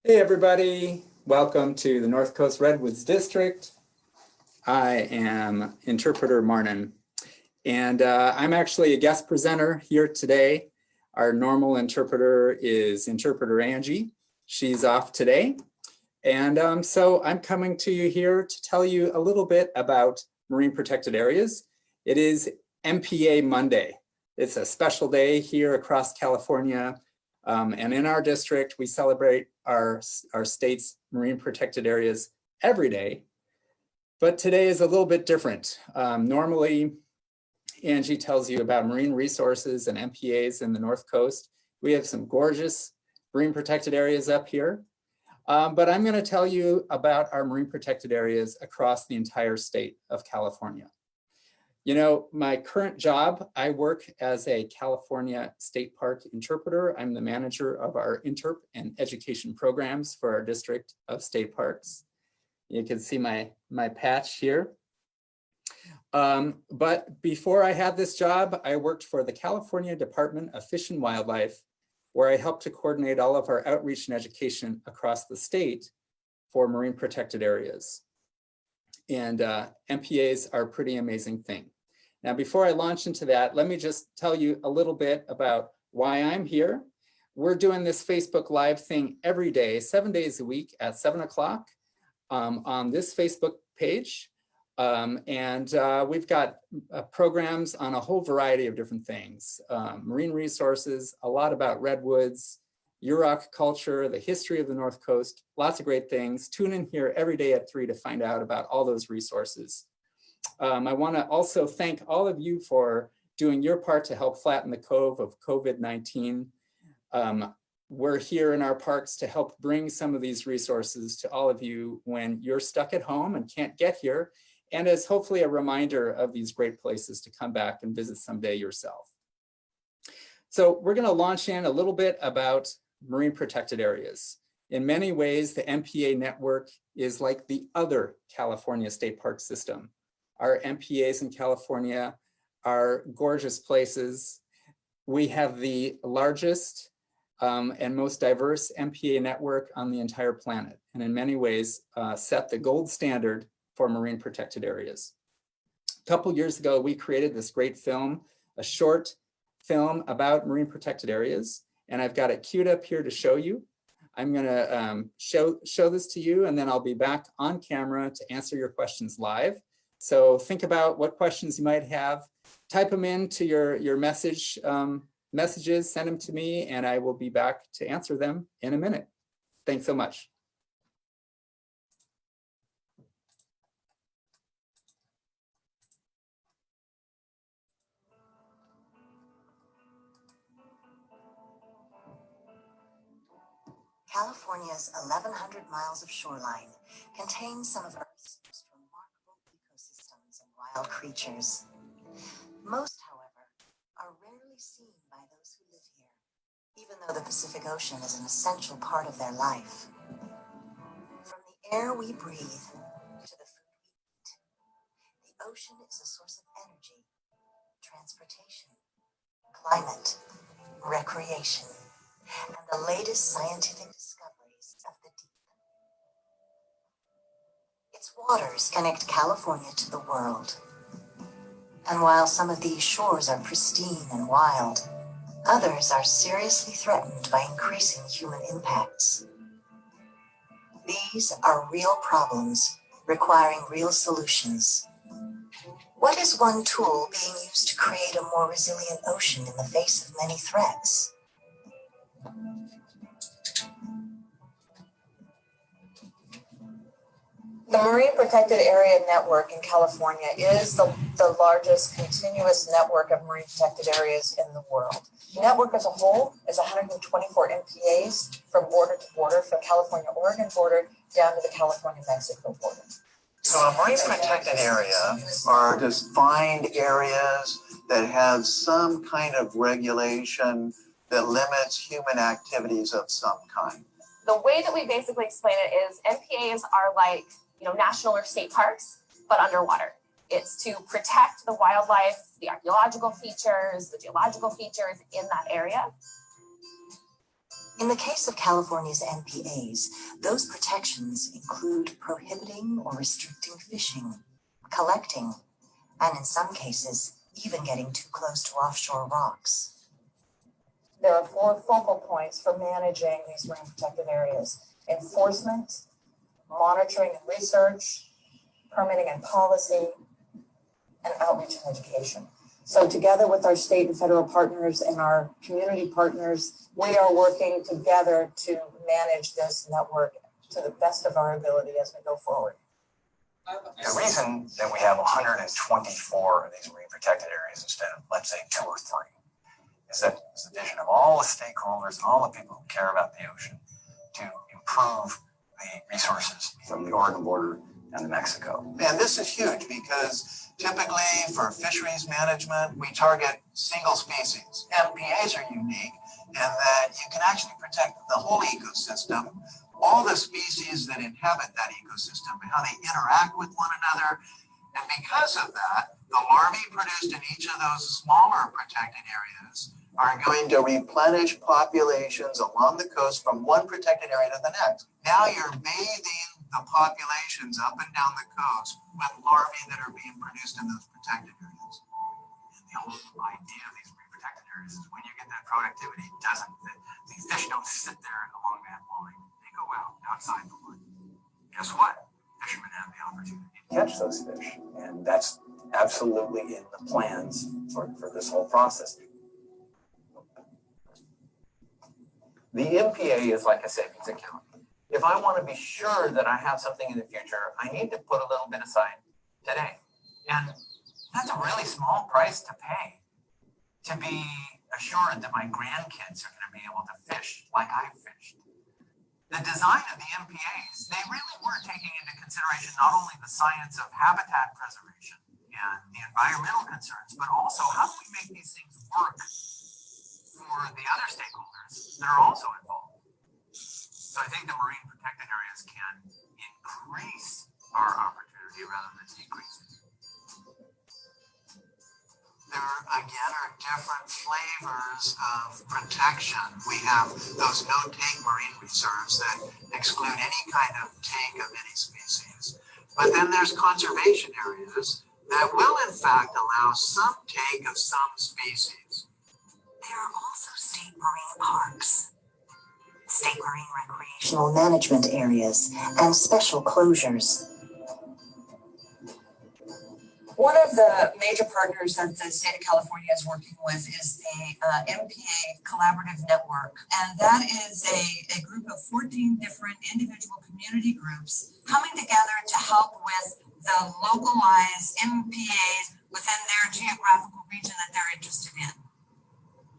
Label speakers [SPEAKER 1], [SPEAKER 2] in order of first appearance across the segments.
[SPEAKER 1] Hey everybody, welcome to the North Coast Redwoods District. I am interpreter Marnin, and I'm actually a guest presenter here today. Our normal interpreter is interpreter Angie. She's off today. And so I'm coming to you here to tell you a little bit about marine protected areas. It is MPA Monday. It's a special day here across California. And in our district, we celebrate our state's marine protected areas every day. But today is a little bit different. Normally, Angie tells you about marine resources and MPAs in the North Coast. We have some gorgeous marine protected areas up here. But I'm going to tell you about our marine protected areas across the entire state of California. You know, my current job, I work as a California State Park interpreter. I'm the manager of our interp and education programs for our district of state parks. You can see my patch here. But before I had this job, I worked for the California Department of Fish and Wildlife, where I helped to coordinate all of our outreach and education across the state for marine protected areas. And MPAs are a pretty amazing thing. Now, before I launch into that, let me just tell you a little bit about why I'm here. We're doing this Facebook Live thing every day, 7 days a week at 7 o'clock on this Facebook page. We've got programs on a whole variety of different things, marine resources, a lot about redwoods, Yurok culture, the history of the North Coast, lots of great things. Tune in here every day at 3 to find out about all those resources. I want to also thank all of you for doing your part to help flatten the curve of COVID-19. We're here in our parks to help bring some of these resources to all of you when you're stuck at home and can't get here, and as hopefully a reminder of these great places to come back and visit someday yourself. So we're going to launch in a little bit about marine protected areas. In many ways, the MPA network is like the other California state park system. Our MPAs in California are gorgeous places. We have the largest and most diverse MPA network on the entire planet, and in many ways set the gold standard for marine protected areas. A couple years ago, we created this great film, a short film about marine protected areas, and I've got it queued up here to show you. I'm going to show this to you, and then I'll be back on camera to answer your questions live. So think about what questions you might have, type them into your messages, send them to me, and I will be back to answer them in a minute. Thanks so much.
[SPEAKER 2] California's 1,100 miles of shoreline contains some of Earth's most remarkable ecosystems and wild creatures. Most, however, are rarely seen by those who live here, even though the Pacific Ocean is an essential part of their life. From the air we breathe to the food we eat, the ocean is a source of energy, transportation, climate, recreation, and the latest scientific discoveries of the deep. Its waters connect California to the world. And while some of these shores are pristine and wild, others are seriously threatened by increasing human impacts. These are real problems requiring real solutions. What is one tool being used to create a more resilient ocean in the face of many threats?
[SPEAKER 3] The Marine Protected Area Network in California is the largest continuous network of marine protected areas in the world. The network as a whole is 124 MPAs from border to border, from California-Oregon border down to the California-Mexico border.
[SPEAKER 4] So a marine protected area are defined areas that have some kind of regulation that limits human activities of some kind.
[SPEAKER 5] The way that we basically explain it is MPAs are like, national or state parks, but underwater. It's to protect the wildlife, the archaeological features, the geological features in that area.
[SPEAKER 2] In the case of California's NPAs, those protections include prohibiting or restricting fishing, collecting, and in some cases, even getting too close to offshore rocks.
[SPEAKER 3] There are 4 focal points for managing these marine protected areas: enforcement, monitoring and research, permitting and policy, and outreach and education. So together with our state and federal partners and our community partners, we are working together to manage this network to the best of our ability as we go forward.
[SPEAKER 6] The reason that we have 124 of these marine protected areas instead of, let's say, 2 or 3, is that it's the vision of all the stakeholders and all the people who care about the ocean to improve the resources from the Oregon border down to Mexico.
[SPEAKER 4] And this is huge because typically for fisheries management, we target single species. MPAs are unique in that you can actually protect the whole ecosystem, all the species that inhabit that ecosystem, and how they interact with one another. And because of that, the larvae produced in each of those smaller protected areas are going to replenish populations along the coast from one protected area to the next. Now you're bathing the populations up and down the coast with larvae that are being produced in those protected areas.
[SPEAKER 6] And the whole idea of these marine protected areas is when you get that productivity, these fish don't sit there along that line. They go out outside the line. Guess what? Fishermen have the opportunity to catch those fish. And that's absolutely in the plans for this whole process. The MPA is like a savings account. If I want to be sure that I have something in the future, I need to put a little bit aside today. And that's a really small price to pay to be assured that my grandkids are going to be able to fish like I've fished. The design of the MPAs, they really were taking into consideration not only the science of habitat preservation and the environmental concerns, but also how do we make these things work for the other stakeholders that are also involved. So I think the marine protected areas can increase our opportunity rather than decrease it.
[SPEAKER 4] There again are different flavors of protection. We have those no-take marine reserves that exclude any kind of take of any species. But then there's conservation areas that will in fact allow some take of some species.
[SPEAKER 2] There are also state marine parks, state marine recreational management areas, and special closures.
[SPEAKER 3] One of the major partners that the state of California is working with is the MPA Collaborative Network. And that is a group of 14 different individual community groups coming together to help with the localized MPAs within their geographical region that they're interested in.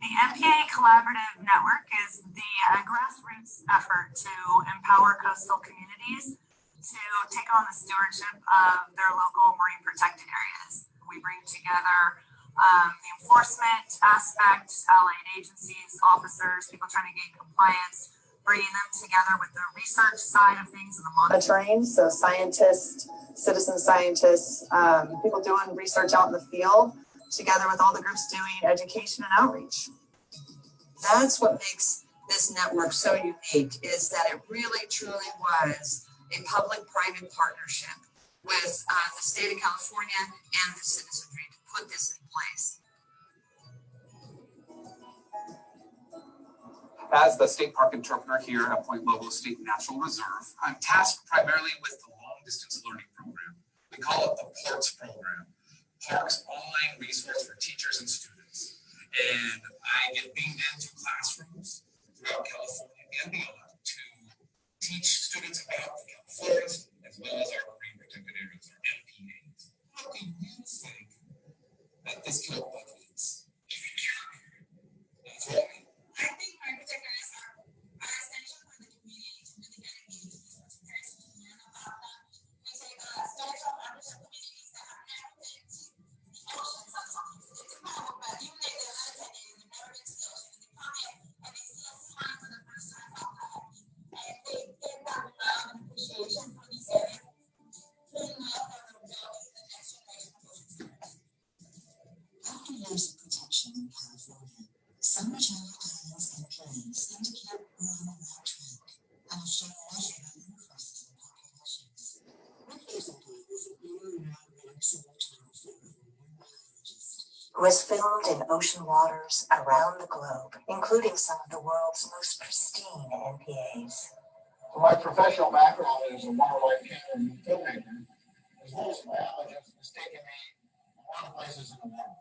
[SPEAKER 7] The MPA Collaborative Network is the grassroots effort to empower coastal communities to take on the stewardship of their local marine protected areas. We bring together the enforcement aspect, allied agencies, officers, people trying to gain compliance, bringing them together with the research side of things and the monitoring.
[SPEAKER 3] So scientists, citizen scientists, people doing research out in the field, together with all the groups doing education and outreach. That's what makes this network so unique, is that it really truly was a public-private partnership with the state of California and the citizenry to put this in place.
[SPEAKER 8] As the state park interpreter here at Point Lobos State Natural Reserve, I'm tasked primarily with the long-distance learning program. We call it the PARKS program, Parks Online Resource for Teachers and Students. And I get beamed into classrooms throughout California and beyond to teach students about the forest as well as our marine protected areas, our MPAs. How do you think that this can help budgets? That's right.
[SPEAKER 9] I think marine protected areas are essential for the community to really get engaged with these parents and learn about them. We take studies from underserved communities that have never been to the ocean. Sometimes it's a problem, but even if they're less they've never been to the ocean, and they come in and they see us swimming for the first time out there. And they get that love and appreciation
[SPEAKER 2] who has filmed in ocean waters around the globe, including some of the world's most pristine NPAs.
[SPEAKER 10] My professional background is a wildlife camera and filmmaker, as well as a biologist, has taken me a lot of places in the world.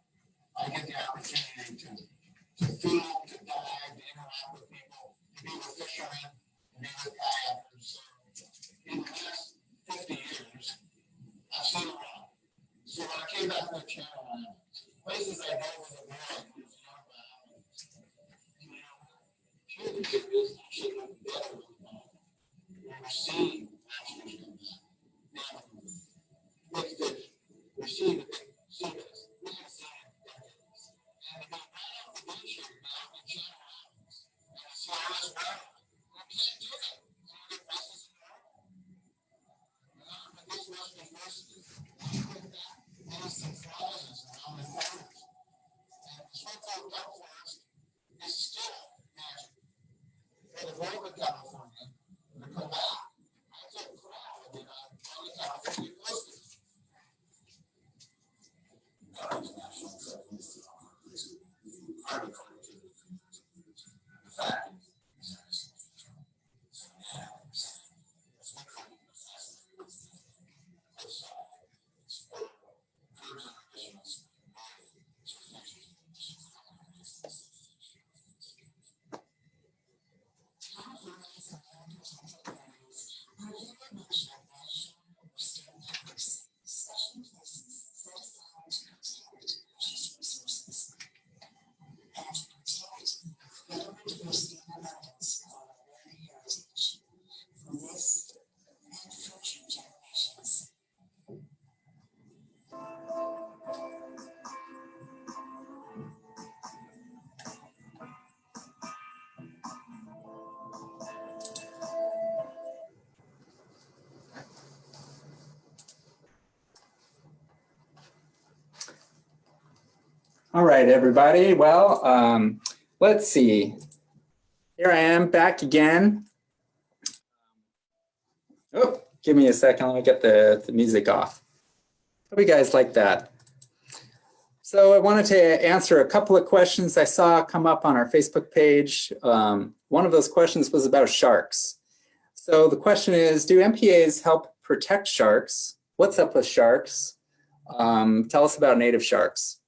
[SPEAKER 10] I get the opportunity to film, to dive, to interact with people, to be with fishermen, to be with kayakers. So in the last 50 years, I've seen a lot. So when I came back to the channel, places I go with the world was a young biologist. You know, here the kid is actually looking better with the ball. We're seeing monsters come back. Big fish. We're seeing the big sea bass. We haven't seen it in decades. And to be right off the beach here, be out in the Channel Islands, and to see all this water, we can't do that. Some of the places in the world. But this western diversity, with that, innocent flowers around the corners. And the Swiftwater Duck Forest is still magic. For the Redwood, California, to come back, I feel proud of the California coast.
[SPEAKER 1] All right, everybody. Well, let's see. Here I am back again. Oh, give me a second. Let me get the music off. Hope you guys like that. So I wanted to answer a couple of questions I saw come up on our Facebook page. One of those questions was about sharks. So the question is, do MPAs help protect sharks? What's up with sharks? Tell us about native sharks.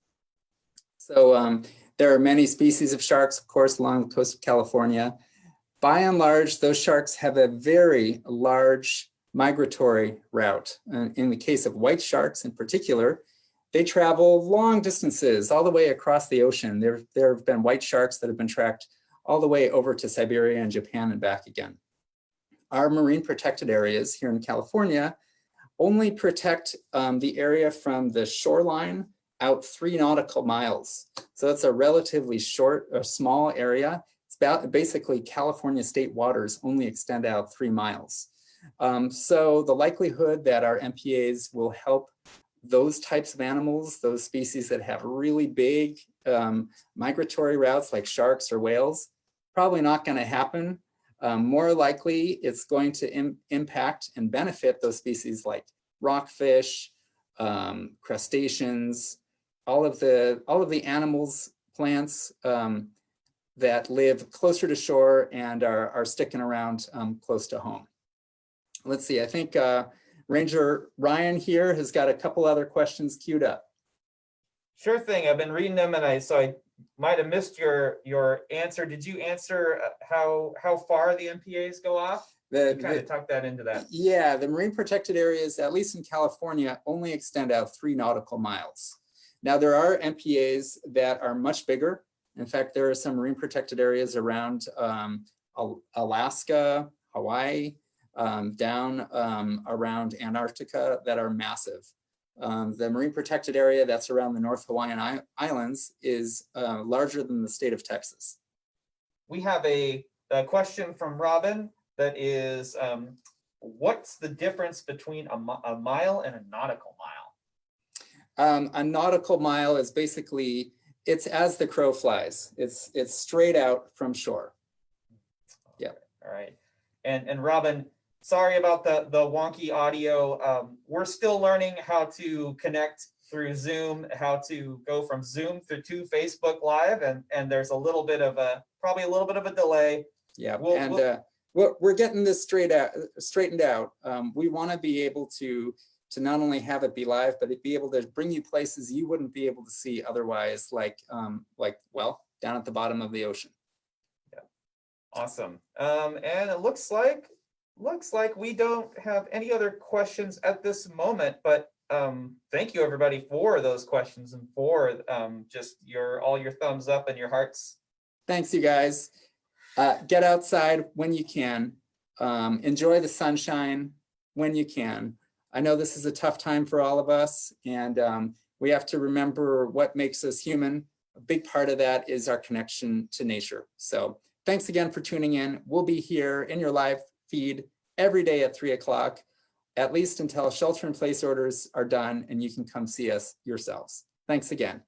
[SPEAKER 1] So there are many species of sharks, of course, along the coast of California. By and large, those sharks have a very large migratory route. In the case of white sharks in particular, they travel long distances all the way across the ocean. There have been white sharks that have been tracked all the way over to Siberia and Japan and back again. Our marine protected areas here in California only protect the area from the shoreline out 3 nautical miles. So that's a relatively short or small area. It's about basically California state waters only extend out 3 miles. So the likelihood that our MPAs will help those types of animals, those species that have really big migratory routes like sharks or whales, probably not going to happen. More likely, it's going to impact and benefit those species like rockfish, crustaceans, all of the animals, plants that live closer to shore and are sticking around close to home. Let's see, I think Ranger Ryan here has got a couple other questions queued up.
[SPEAKER 11] Sure thing, I've been reading them and so I might have missed your answer. Did you answer how far the MPAs go off? You kind of tucked that into that.
[SPEAKER 1] Yeah, the marine protected areas, at least in California, only extend out 3 nautical miles. Now there are MPAs that are much bigger. In fact, there are some marine protected areas around Alaska, Hawaii, down around Antarctica that are massive. The marine protected area that's around the North Hawaiian Islands is larger than the state of Texas.
[SPEAKER 11] We have a question from Robin that is, what's the difference between a mile and a nautical mile?
[SPEAKER 1] A nautical mile is basically, it's as the crow flies. It's straight out from shore. Yeah.
[SPEAKER 11] All right. And Robin, sorry about the wonky audio. We're still learning how to connect through Zoom, how to go from Zoom to Facebook Live, and there's a little bit of probably a little bit of a delay.
[SPEAKER 1] Yeah, we're getting this straightened out. We want to be able to not only have it be live, but be able to bring you places you wouldn't be able to see otherwise, like well, down at the bottom of the ocean.
[SPEAKER 11] Yeah, awesome. And it looks like we don't have any other questions at this moment, but thank you everybody for those questions and for just all your thumbs up and your hearts.
[SPEAKER 1] Thanks, you guys. Get outside when you can. Enjoy the sunshine when you can. I know this is a tough time for all of us, and we have to remember what makes us human. A big part of that is our connection to nature. So thanks again for tuning in. We'll be here in your live feed every day at 3 o'clock, at least until shelter-in-place orders are done and you can come see us yourselves. Thanks again.